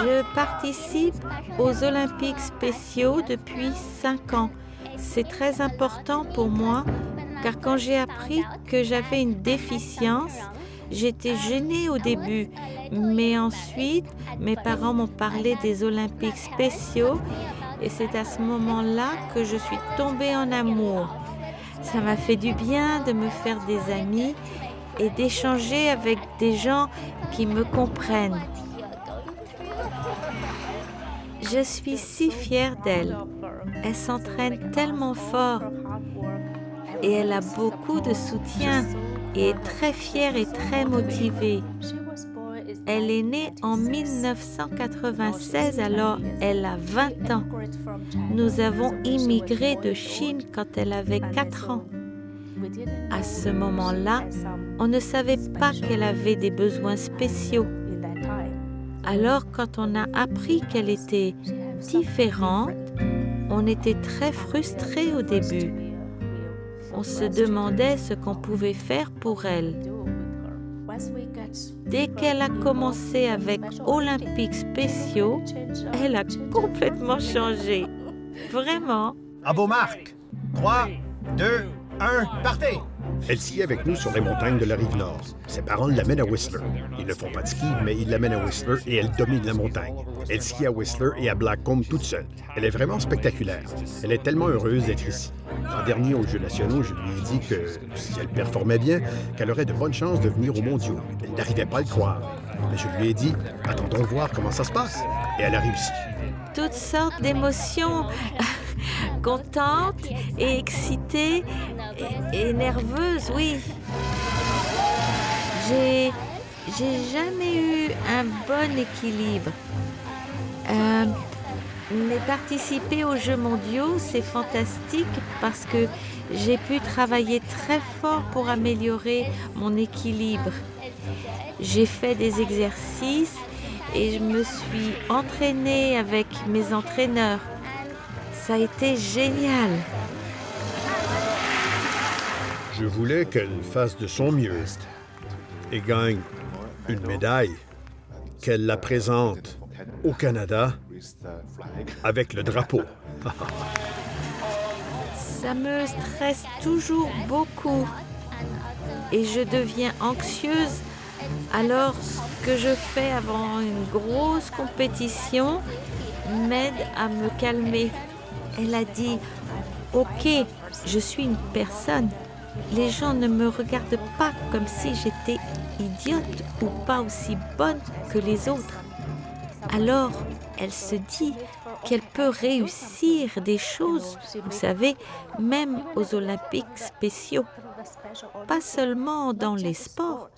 Je participe aux Olympiques spéciaux depuis 5 ans. C'est très important pour moi car quand j'ai appris que j'avais une déficience, j'étais gênée au début. Mais ensuite, mes parents m'ont parlé des Olympiques spéciaux et c'est à ce moment-là que je suis tombée en amour. Ça m'a fait du bien de me faire des amis et d'échanger avec des gens qui me comprennent. Je suis si fière d'elle. Elle s'entraîne tellement fort et elle a beaucoup de soutien et est très fière et très motivée. Elle est née en 1996, alors elle a 20 ans. Nous avons immigré de Chine quand elle avait 4 ans. À ce moment-là, on ne savait pas qu'elle avait des besoins spéciaux. Alors, quand on a appris qu'elle était différente, on était très frustrés au début. On se demandait ce qu'on pouvait faire pour elle. Dès qu'elle a commencé avec Olympiques spéciaux, elle a complètement changé. Vraiment. À vos marques. 3, 2, 1, partez! Elle skie avec nous sur les montagnes de la Rive-Nord. Ses parents l'amènent à Whistler. Ils ne font pas de ski, mais ils l'amènent à Whistler et elle domine la montagne. Elle skie à Whistler et à Blackcomb toute seule. Elle est vraiment spectaculaire. Elle est tellement heureuse d'être ici. L'an dernier, aux Jeux nationaux, je lui ai dit que, si elle performait bien, qu'elle aurait de bonnes chances de venir aux mondiaux. Elle n'arrivait pas à le croire. Mais je lui ai dit, attendons voir comment ça se passe. Et elle a réussi. Toutes sortes d'émotions, contente et excitée et nerveuse, oui. J'ai jamais eu un bon équilibre. Mais participer aux Jeux mondiaux, c'est fantastique parce que j'ai pu travailler très fort pour améliorer mon équilibre. J'ai fait des exercices et je me suis entraînée avec mes entraîneurs. Ça a été génial. Je voulais qu'elle fasse de son mieux et gagne une médaille, qu'elle la présente au Canada avec le drapeau. Ça me stresse toujours beaucoup et je deviens anxieuse. Alors, ce que je fais avant une grosse compétition m'aide à me calmer. Elle a dit « Ok, je suis une personne. Les gens ne me regardent pas comme si j'étais idiote ou pas aussi bonne que les autres. » Alors, elle se dit qu'elle peut réussir des choses, vous savez, même aux Olympiques spéciaux. Pas seulement dans les sports,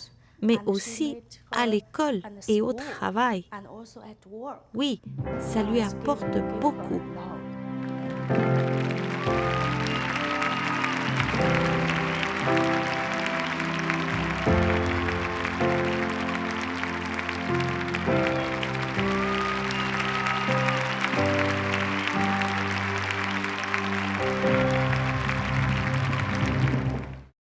mais aussi à l'école et au travail. Oui, ça lui apporte beaucoup.